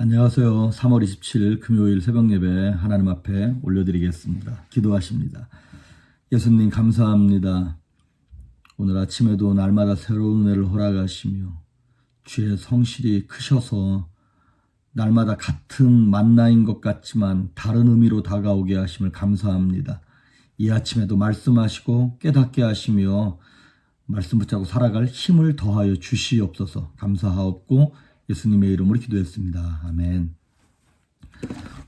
안녕하세요. 3월 27일 금요일 새벽 예배 하나님 앞에 올려드리겠습니다. 기도하십니다. 예수님 감사합니다. 오늘 아침에도 날마다 새로운 은혜를 허락하시며 주의 성실이 크셔서 날마다 같은 만나인 것 같지만 다른 의미로 다가오게 하심을 감사합니다. 이 아침에도 말씀하시고 깨닫게 하시며 말씀 붙잡고 살아갈 힘을 더하여 주시옵소서. 감사하옵고 예수님의 이름으로 기도했습니다. 아멘.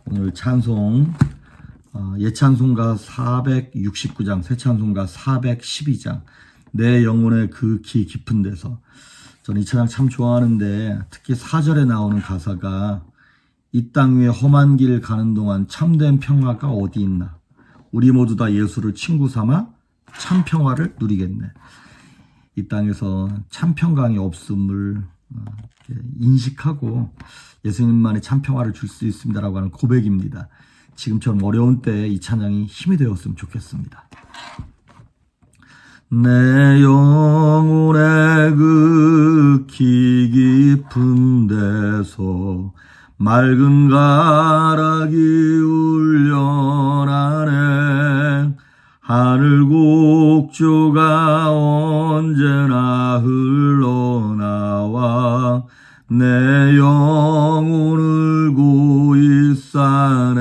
오늘 찬송 예찬송가 469장, 새찬송가 412장 내 영혼의 그 기 깊은 데서. 저는 이 찬양 참 좋아하는데 특히 4절에 나오는 가사가 이 땅 위에 험한 길 가는 동안 참된 평화가 어디 있나. 우리 모두 다 예수를 친구 삼아 참 평화를 누리겠네. 이 땅에서 참 평강이 없음을 인식하고 예수님만의 참 평화를 줄 수 있습니다라고 하는 고백입니다. 지금처럼 어려운 때에 이 찬양이 힘이 되었으면 좋겠습니다. 내 영혼의 그 기 깊은 데서 맑은 가락이 울려나네. 하늘 곡조가 언제나 흘러나와 내 영혼을 고이싸네.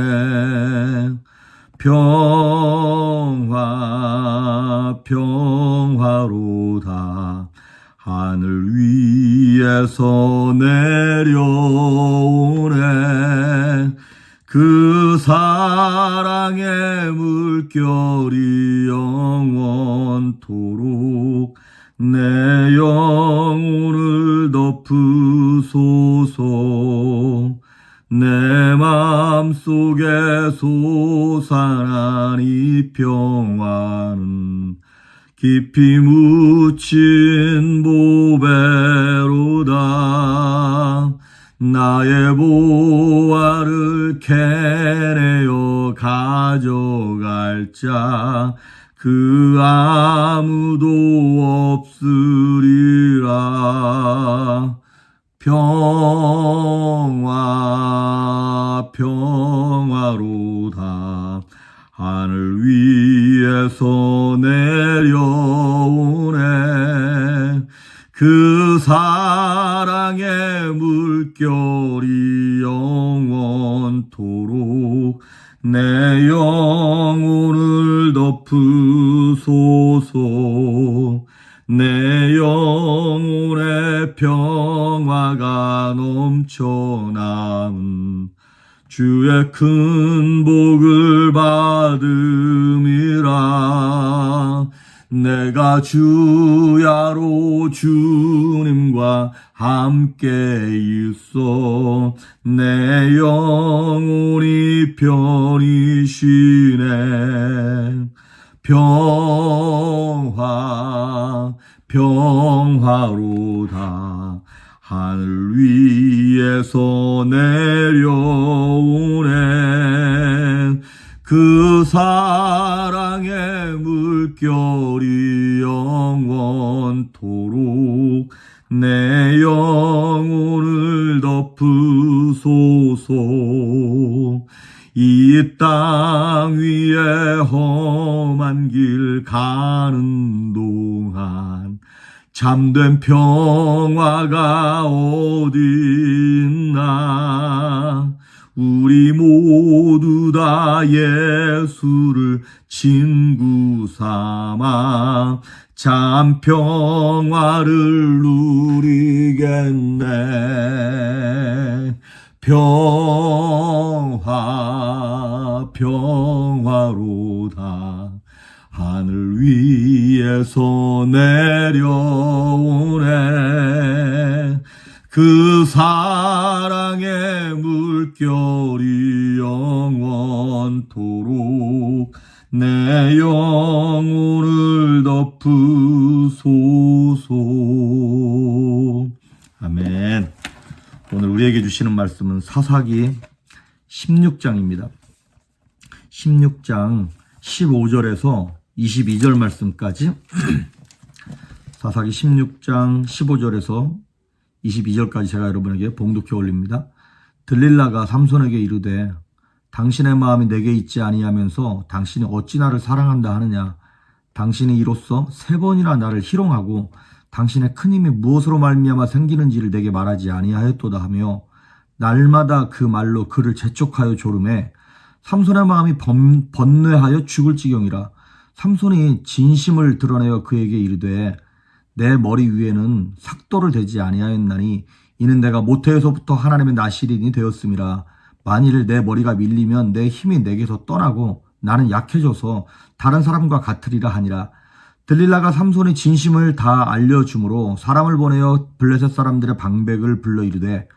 평화로다. 하늘 위에서 내려오네. 그 사랑의 물결이 영원토록 내 영혼을 덮으소서. 내 마음속에 솟아난 이 평화는 깊이 묻힌 보배로다. 나의 보화를 캐내어 가져갈 자 그 아무도 없으리라. 평화로다. 하늘 위에서 내려오네. 그 사랑의 물결이 영원토록 내 영혼을 덮으소서. 내 영혼의 평화가 넘쳐남 주의 큰 복을 받음이라. 내가 주야로 주님과 함께 있어 내 영혼이 편히 쉬네. 평화로다. 하늘 위에서 내려오네. 그 사랑의 물결이 영원토록 내 영혼을 덮으소서. 이 땅 위에 험한 길 가는 동안 참된 평화가 어디 있나. 우리 모두 다 예수를 친구 삼아 참 평화를 누리겠네. 평화로다. 하늘 위에서 내려오네. 그 사랑의 물결이 영원토록 내 영혼을 덮으소서. 아멘. 오늘 우리에게 주시는 말씀은 사사기 16장입니다. 16장 15절에서 22절 말씀까지 사사기 16장 15절에서 22절까지 제가 여러분에게 봉독해 올립니다. 들릴라가 삼손에게 이르되 당신의 마음이 내게 있지 아니하면서 당신이 어찌 나를 사랑한다 하느냐. 당신이 이로써 3번이나 나를 희롱하고 당신의 큰 힘이 무엇으로 말미암아 생기는지를 내게 말하지 아니하였도다 하며 날마다 그 말로 그를 재촉하여 조르매 삼손의 마음이 번뇌하여 죽을 지경이라. 삼손이 진심을 드러내어 그에게 이르되 내 머리 위에는 삭도를 대지 아니하였나니 이는 내가 모태에서부터 하나님의 나시린이 되었음이라. 만일 내 머리가 밀리면 내 힘이 내게서 떠나고 나는 약해져서 다른 사람과 같으리라 하니라. 들릴라가 삼손의 진심을 다 알려주므로 사람을 보내어 블레셋 사람들의 방백을 불러 이르되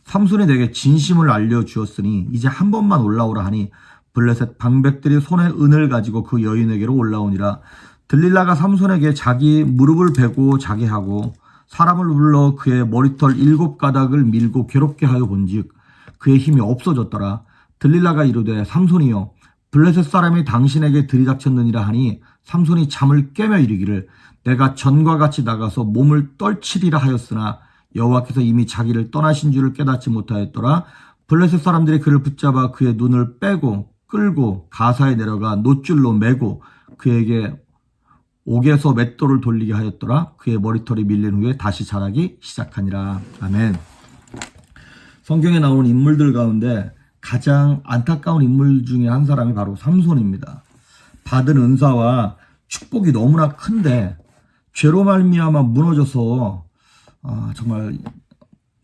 삼손이 내게 진심을 알려주었으니 이제 한 번만 올라오라 하니 블레셋 방백들이 손에 은을 가지고 그 여인에게로 올라오니라. 들릴라가 삼손에게 자기 무릎을 베고 자게 하고 사람을 불러 그의 머리털 7가닥을 밀고 괴롭게 하여 본즉 그의 힘이 없어졌더라. 들릴라가 이르되 삼손이여 블레셋 사람이 당신에게 들이닥쳤느니라 하니 삼손이 잠을 깨며 이르기를 내가 전과 같이 나가서 몸을 떨치리라 하였으나 여호와께서 이미 자기를 떠나신 줄을 깨닫지 못하였더라. 블레셋 사람들이 그를 붙잡아 그의 눈을 빼고 끌고 가사에 내려가 놋줄로 매고 그에게 옥에서 맷돌을 돌리게 하였더라. 그의 머리털이 밀린 후에 다시 자라기 시작하니라. 아멘. 성경에 나오는 인물들 가운데 가장 안타까운 인물 중에 한 사람이 바로 삼손입니다. 받은 은사와 축복이 너무나 큰데 죄로 말미암아 무너져서 정말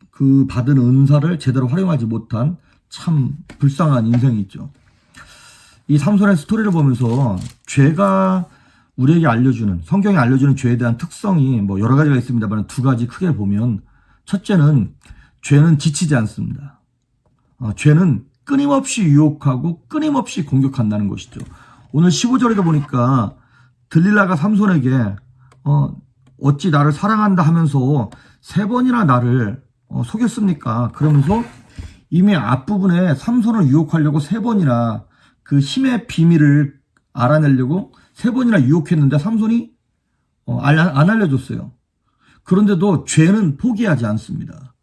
그 받은 은사를 제대로 활용하지 못한 참 불쌍한 인생이 있죠. 이 삼손의 스토리를 보면서 죄가 우리에게 알려주는, 성경이 알려주는 죄에 대한 특성이 뭐 여러 가지가 있습니다만 2가지 크게 보면, 첫째는 죄는 지치지 않습니다. 죄는 끊임없이 유혹하고 끊임없이 공격한다는 것이죠. 오늘 15절에도 보니까 들릴라가 삼손에게 어찌 나를 사랑한다 하면서 3번이나 나를 속였습니까? 그러면서 이미 앞부분에 삼손을 유혹하려고 3번이나 그 힘의 비밀을 알아내려고 3번이나 유혹했는데 삼손이 안 알려줬어요. 그런데도 죄는 포기하지 않습니다.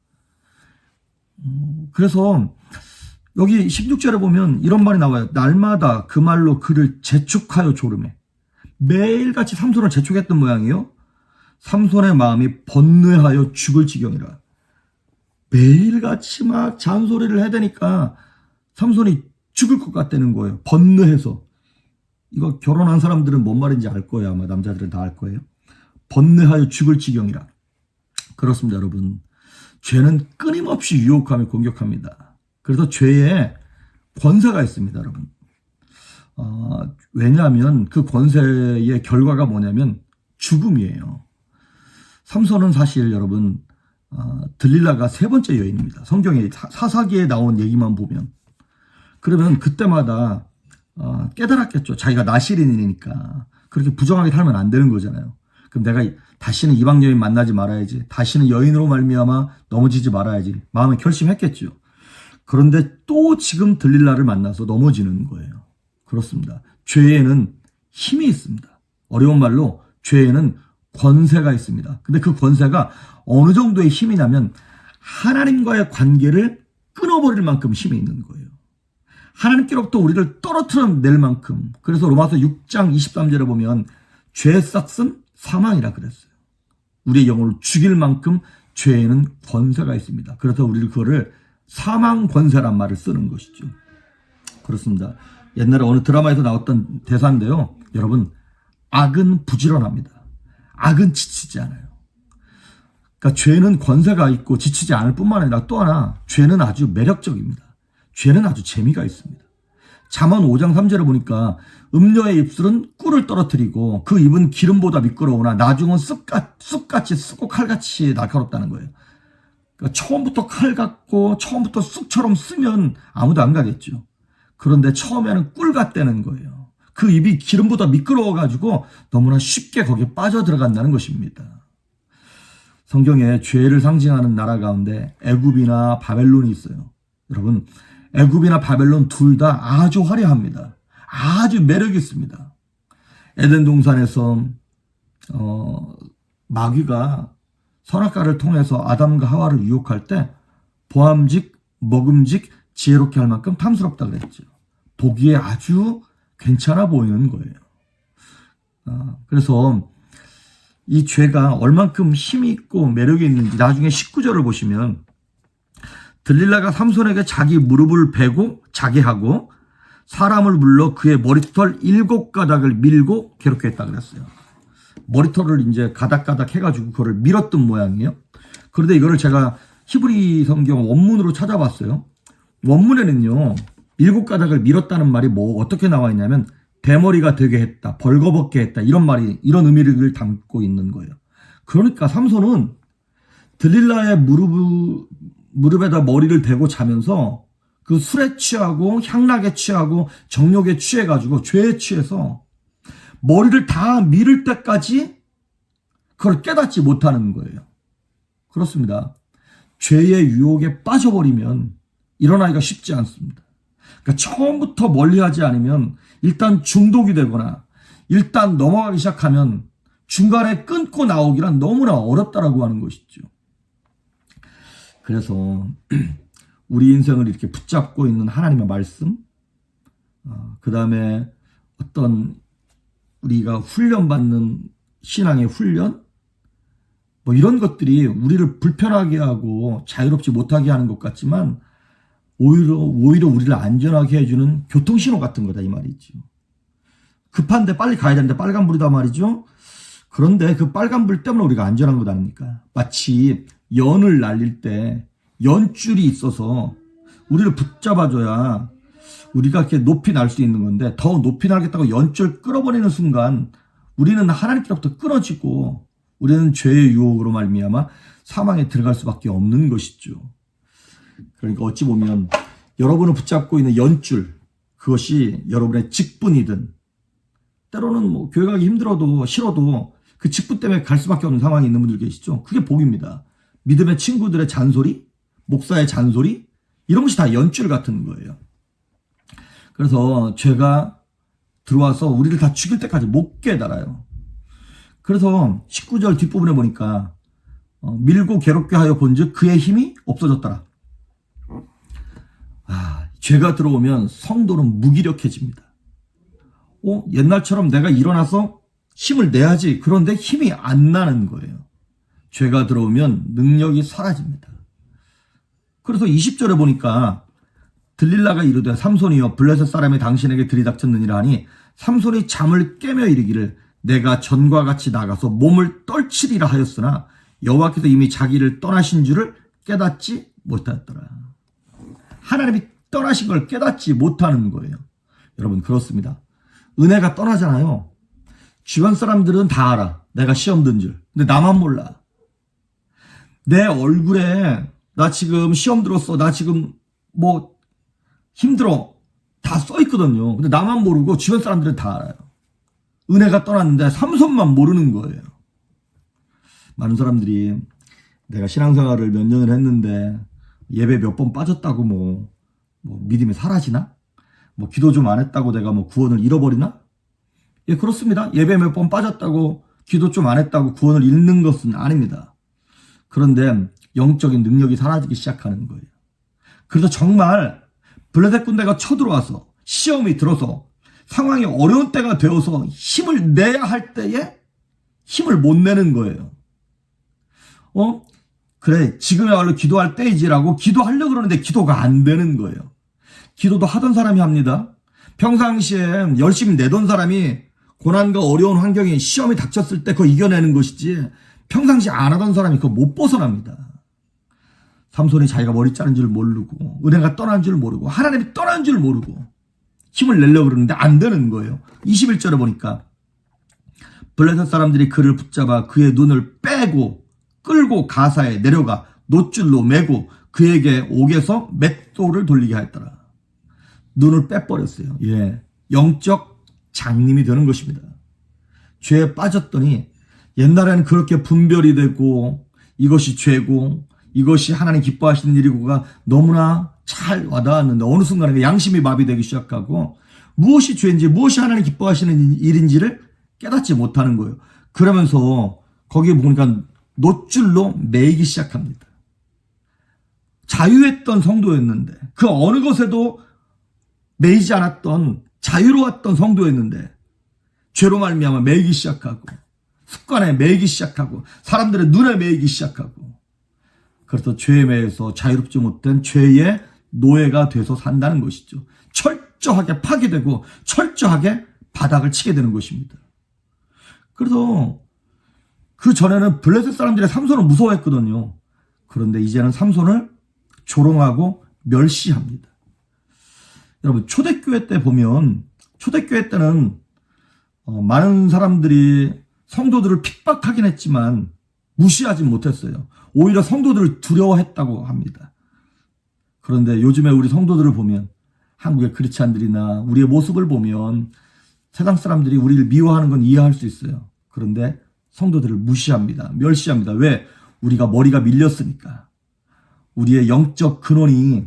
그래서 여기 16절에 보면 이런 말이 나와요. 날마다 그 말로 그를 재촉하여 조르매. 매일같이 삼손을 재촉했던 모양이에요. 삼손의 마음이 번뇌하여 죽을 지경이라. 매일같이 막 잔소리를 해대니까 삼손이 죽을 것 같다는 거예요. 번뇌해서. 이거 결혼한 사람들은 뭔 말인지 알 거예요. 아마 남자들은 다 알 거예요. 번뇌하여 죽을 지경이라. 그렇습니다, 여러분. 죄는 끊임없이 유혹하며 공격합니다. 그래서 죄에 권세가 있습니다, 여러분. 왜냐하면 그 권세의 결과가 뭐냐면 죽음이에요. 삼손은 사실 여러분 들릴라가 3번째 여인입니다. 성경에 사사기에 나온 얘기만 보면. 그러면 그때마다 깨달았겠죠. 자기가 나시린이니까 그렇게 부정하게 살면 안 되는 거잖아요. 그럼 내가 다시는 이방 여인 만나지 말아야지. 다시는 여인으로 말미암아 넘어지지 말아야지. 마음에 결심했겠죠. 그런데 또 지금 들릴라를 만나서 넘어지는 거예요. 그렇습니다. 죄에는 힘이 있습니다. 어려운 말로 죄에는 권세가 있습니다. 근데 그 권세가 어느 정도의 힘이 나면 하나님과의 관계를 끊어버릴 만큼 힘이 있는 거예요. 하나님께로부터 우리를 떨어뜨려낼 만큼. 그래서 로마서 6장 23절에 보면 죄의 싹은 사망이라 그랬어요. 우리의 영혼을 죽일 만큼 죄에는 권세가 있습니다. 그래서 우리를 그거를 사망 권세란 말을 쓰는 것이죠. 그렇습니다. 옛날에 어느 드라마에서 나왔던 대사인데요. 여러분, 악은 부지런합니다. 악은 지치지 않아요. 그러니까 죄는 권세가 있고 지치지 않을 뿐만 아니라 또 하나, 죄는 아주 매력적입니다. 죄는 아주 재미가 있습니다. 잠언 5장 3절에 보니까 음녀의 입술은 꿀을 떨어뜨리고 그 입은 기름보다 미끄러우나 나중은 쑥같이 쓰고 칼같이 날카롭다는 거예요. 그러니까 처음부터 칼 같고 처음부터 쑥처럼 쓰면 아무도 안 가겠죠. 그런데 처음에는 꿀 같다는 거예요. 그 입이 기름보다 미끄러워가지고 너무나 쉽게 거기에 빠져들어간다는 것입니다. 성경에 죄를 상징하는 나라 가운데 애굽이나 바벨론이 있어요. 여러분, 애굽이나 바벨론 둘 다 아주 화려합니다. 아주 매력이 있습니다. 에덴 동산에서 마귀가 선악과를 통해서 아담과 하와를 유혹할 때 보암직 먹음직 지혜롭게 할 만큼 탐스럽다 그랬죠. 보기에 아주 괜찮아 보이는 거예요. 그래서 이 죄가 얼만큼 힘이 있고 매력이 있는지 나중에 19절을 보시면 들릴라가 삼손에게 자기 무릎을 베고 자게 하고 사람을 불러 그의 머리털 7가닥을 밀고 괴롭게 했다 그랬어요. 머리털을 이제 가닥가닥 해가지고 그거를 밀었던 모양이에요. 그런데 이거를 제가 히브리 성경 원문으로 찾아봤어요. 원문에는요, 7가닥을 밀었다는 말이 어떻게 나와 있냐면 대머리가 되게 했다, 벌거벗게 했다, 이런 이런 의미를 담고 있는 거예요. 그러니까 삼손은 들릴라의 무릎에다 머리를 대고 자면서 그 술에 취하고 향락에 취하고 정욕에 취해가지고 죄에 취해서 머리를 다 밀을 때까지 그걸 깨닫지 못하는 거예요. 그렇습니다. 죄의 유혹에 빠져버리면 일어나기가 쉽지 않습니다. 그러니까 처음부터 멀리하지 않으면 일단 중독이 되거나 일단 넘어가기 시작하면 중간에 끊고 나오기란 너무나 어렵다라고 하는 것이죠. 그래서 우리 인생을 이렇게 붙잡고 있는 하나님의 말씀, 그 다음에 어떤 우리가 훈련받는 신앙의 훈련, 뭐 이런 것들이 우리를 불편하게 하고 자유롭지 못하게 하는 것 같지만 오히려 우리를 안전하게 해주는 교통신호 같은 거다 이 말이죠. 급한데 빨리 가야 되는데 빨간불이다 말이죠. 그런데 그 빨간불 때문에 우리가 안전한 것 아닙니까? 마치 연을 날릴 때 연줄이 있어서 우리를 붙잡아줘야 우리가 이렇게 높이 날 수 있는 건데 더 높이 날겠다고 연줄 끌어버리는 순간 우리는 하나님께로부터 끊어지고 우리는 죄의 유혹으로 말미암아 사망에 들어갈 수밖에 없는 것이죠. 그러니까 어찌 보면 여러분을 붙잡고 있는 연줄, 그것이 여러분의 직분이든 때로는 뭐 교회 가기 힘들어도 싫어도 그 직분 때문에 갈 수밖에 없는 상황이 있는 분들 계시죠. 그게 복입니다. 믿음의 친구들의 잔소리, 목사의 잔소리, 이런 것이 다 연줄 같은 거예요. 그래서 죄가 들어와서 우리를 다 죽일 때까지 못 깨달아요. 그래서 19절 뒷부분에 보니까 밀고 괴롭게 하여 본즉 그의 힘이 없어졌더라. 죄가 들어오면 성도는 무기력해집니다. 옛날처럼 내가 일어나서 힘을 내야지. 그런데 힘이 안 나는 거예요. 죄가 들어오면 능력이 사라집니다. 그래서 20절에 보니까 들릴라가 이르되 삼손이여 블레셋 사람이 당신에게 들이닥쳤느니라 하니 삼손이 잠을 깨며 이르기를 내가 전과 같이 나가서 몸을 떨치리라 하였으나 여호와께서 이미 자기를 떠나신 줄을 깨닫지 못하였더라. 하나님이 떠나신 걸 깨닫지 못하는 거예요. 여러분 그렇습니다. 은혜가 떠나잖아요. 주변 사람들은 다 알아. 내가 시험 든 줄. 근데 나만 몰라. 내 얼굴에 나 지금 시험 들었어. 나 지금 뭐 힘들어. 다 써있거든요. 근데 나만 모르고 주변 사람들은 다 알아요. 은혜가 떠났는데 삼손만 모르는 거예요. 많은 사람들이 내가 신앙생활을 몇 년을 했는데 예배 몇 번 빠졌다고 뭐 믿음이 사라지나? 뭐 기도 좀 안 했다고 내가 뭐 구원을 잃어버리나? 예, 그렇습니다. 예배 몇 번 빠졌다고 기도 좀 안 했다고 구원을 잃는 것은 아닙니다. 그런데 영적인 능력이 사라지기 시작하는 거예요. 그래서 정말 블레셋 군대가 쳐들어와서 시험이 들어서 상황이 어려운 때가 되어서 힘을 내야 할 때에 힘을 못 내는 거예요. 그래 지금야말로 기도할 때이지라고 기도하려고 그러는데 기도가 안 되는 거예요. 기도도 하던 사람이 합니다. 평상시에 열심히 내던 사람이 고난과 어려운 환경에 시험이 닥쳤을 때 그거 이겨내는 것이지 평상시 안 하던 사람이 그거 못 벗어납니다. 삼손이 자기가 머리 자른 줄 모르고 은혜가 떠난 줄 모르고 하나님이 떠난 줄 모르고 힘을 내려고 그러는데 안 되는 거예요. 21절에 보니까 블레셋 사람들이 그를 붙잡아 그의 눈을 빼고 끌고 가사에 내려가 놋줄로 매고 그에게 옥에서 맷돌을 돌리게 하였더라. 눈을 빼버렸어요. 예, 영적 장님이 되는 것입니다. 죄에 빠졌더니 옛날에는 그렇게 분별이 되고 이것이 죄고 이것이 하나님 기뻐하시는 일이고가 너무나 잘 와닿았는데 어느 순간에 양심이 마비되기 시작하고 무엇이 죄인지 무엇이 하나님 기뻐하시는 일인지를 깨닫지 못하는 거예요. 그러면서 거기에 보니까 놋줄로 매이기 시작합니다. 자유했던 성도였는데, 그 어느 것에도 매이지 않았던 자유로웠던 성도였는데 죄로 말미암아 매이기 시작하고, 습관에 매이기 시작하고, 사람들의 눈에 매이기 시작하고, 그래서 죄에 매여서 자유롭지 못된 죄의 노예가 돼서 산다는 것이죠. 철저하게 파괴되고 철저하게 바닥을 치게 되는 것입니다. 그래서 그 전에는 블레셋 사람들이 삼손을 무서워했거든요. 그런데 이제는 삼손을 조롱하고 멸시합니다. 여러분, 초대교회 때 보면, 초대교회 때는 많은 사람들이 성도들을 핍박하긴 했지만 무시하지 못했어요. 오히려 성도들을 두려워했다고 합니다. 그런데 요즘에 우리 성도들을 보면, 한국의 크리스찬들이나 우리의 모습을 보면 세상 사람들이 우리를 미워하는 건 이해할 수 있어요. 그런데 성도들을 무시합니다. 멸시합니다. 왜? 우리가 머리가 밀렸으니까. 우리의 영적 근원이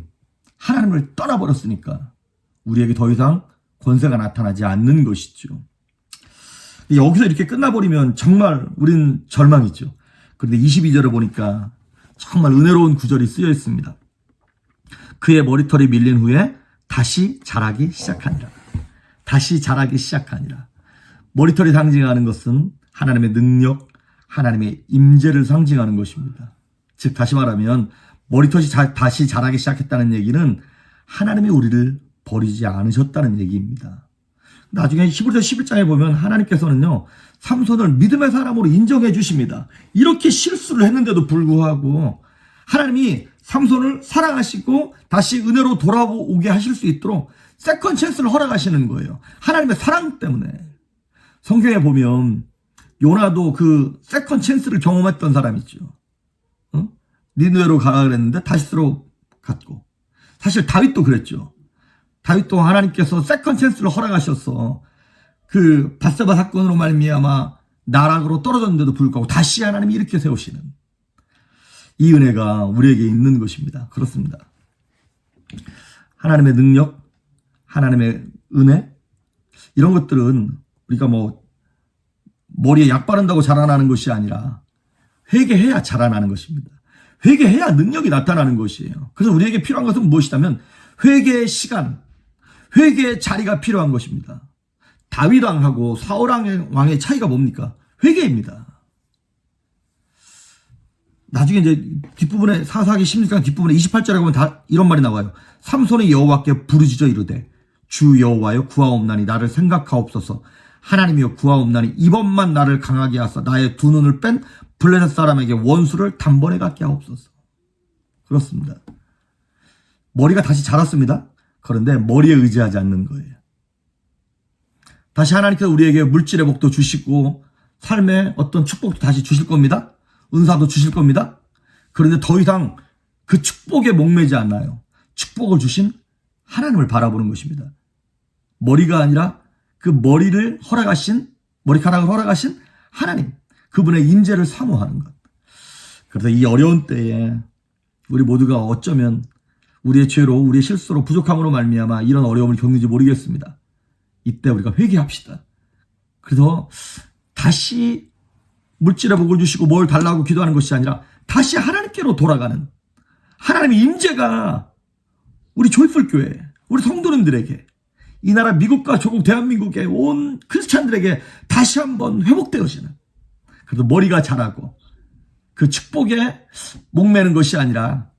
하나님을 떠나버렸으니까 우리에게 더 이상 권세가 나타나지 않는 것이죠. 여기서 이렇게 끝나버리면 정말 우린 절망이죠. 그런데 22절을 보니까 정말 은혜로운 구절이 쓰여 있습니다. 그의 머리털이 밀린 후에 다시 자라기 시작하니라. 다시 자라기 시작하니라. 머리털이 상징하는 것은 하나님의 능력, 하나님의 임재를 상징하는 것입니다. 즉 다시 말하면 머리털이 다시 자라기 시작했다는 얘기는 하나님이 우리를 버리지 않으셨다는 얘기입니다. 나중에 히브리서 11장에 보면 하나님께서는요, 삼손을 믿음의 사람으로 인정해 주십니다. 이렇게 실수를 했는데도 불구하고 하나님이 삼손을 사랑하시고 다시 은혜로 돌아오게 하실 수 있도록 세컨 찬스를 허락하시는 거예요. 하나님의 사랑 때문에. 성경에 보면 요나도 그 세컨 찬스를 경험했던 사람이죠. 니느웨로 가라 그랬는데 다시스로 갔고, 사실 다윗도 그랬죠. 다윗도 하나님께서 세컨 찬스를 허락하셔서 그 밧세바 사건으로 말미암아 나락으로 떨어졌는데도 불구하고 다시 하나님이 일으켜 세우시는 이 은혜가 우리에게 있는 것입니다. 그렇습니다. 하나님의 능력, 하나님의 은혜, 이런 것들은 우리가 머리에 약 바른다고 자라나는 것이 아니라 회개해야 자라나는 것입니다. 회개해야 능력이 나타나는 것이에요. 그래서 우리에게 필요한 것은 무엇이냐면 회개의 시간, 회개의 자리가 필요한 것입니다. 다윗 왕하고 사울 왕의 차이가 뭡니까? 회개입니다. 나중에 이제 뒷부분에 사사기 16장 뒷부분에 28절에 보면 다 이런 말이 나와요. 삼손이 여호와께 부르짖어 이르되 주 여호와여 구하옵나니 나를 생각하옵소서. 하나님이여 구하옵나니 이번만 나를 강하게 하사 나의 두 눈을 뺀 블레셋 사람에게 원수를 단번에 갖게 하옵소서. 그렇습니다. 머리가 다시 자랐습니다. 그런데 머리에 의지하지 않는 거예요. 다시 하나님께서 우리에게 물질의 복도 주시고 삶의 어떤 축복도 다시 주실 겁니다. 은사도 주실 겁니다. 그런데 더 이상 그 축복에 목매지 않아요. 축복을 주신 하나님을 바라보는 것입니다. 머리가 아니라 그 머리를 허락하신, 머리카락을 허락하신 하나님, 그분의 임재를 사모하는 것. 그래서 이 어려운 때에 우리 모두가 어쩌면 우리의 죄로, 우리의 실수로, 부족함으로 말미암아 이런 어려움을 겪는지 모르겠습니다. 이때 우리가 회개합시다. 그래서 다시 물질의 복을 주시고 뭘 달라고 기도하는 것이 아니라 다시 하나님께로 돌아가는 하나님의 임재가 우리 조이풀 교회, 우리 성도님들에게, 이 나라 미국과 조국 대한민국의 온 크리스찬들에게 다시 한번 회복되어지는, 그래도 머리가 자라고 그 축복에 목매는 것이 아니라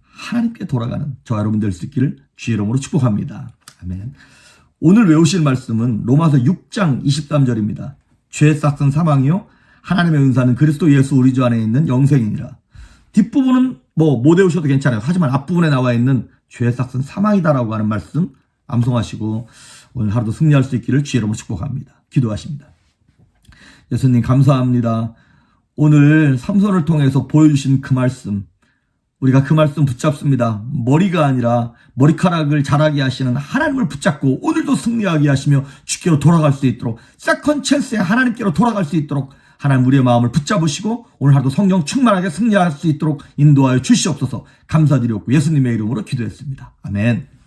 하나님께 돌아가는 저와 여러분 될 수 있기를 주의 이름으로 축복합니다. 아멘. 오늘 외우실 말씀은 로마서 6장 23절입니다. 죄의 싹은 사망이요 하나님의 은사는 그리스도 예수 우리 주 안에 있는 영생이니라. 뒷부분은 못 외우셔도 괜찮아요. 하지만 앞부분에 나와 있는 죄의 싹은 사망이다라고 하는 말씀 암송하시고 오늘 하루도 승리할 수 있기를 주의 이름으로 축복합니다. 기도하십니다. 예수님 감사합니다. 오늘 삼손을 통해서 보여주신 그 말씀, 우리가 그 말씀 붙잡습니다. 머리가 아니라 머리카락을 자라게 하시는 하나님을 붙잡고 오늘도 승리하게 하시며 주께로 돌아갈 수 있도록, 세컨 찬스에 하나님께로 돌아갈 수 있도록 하나님 우리의 마음을 붙잡으시고 오늘 하루도 성령 충만하게 승리할 수 있도록 인도하여 주시옵소서. 감사드렸고 예수님의 이름으로 기도했습니다. 아멘.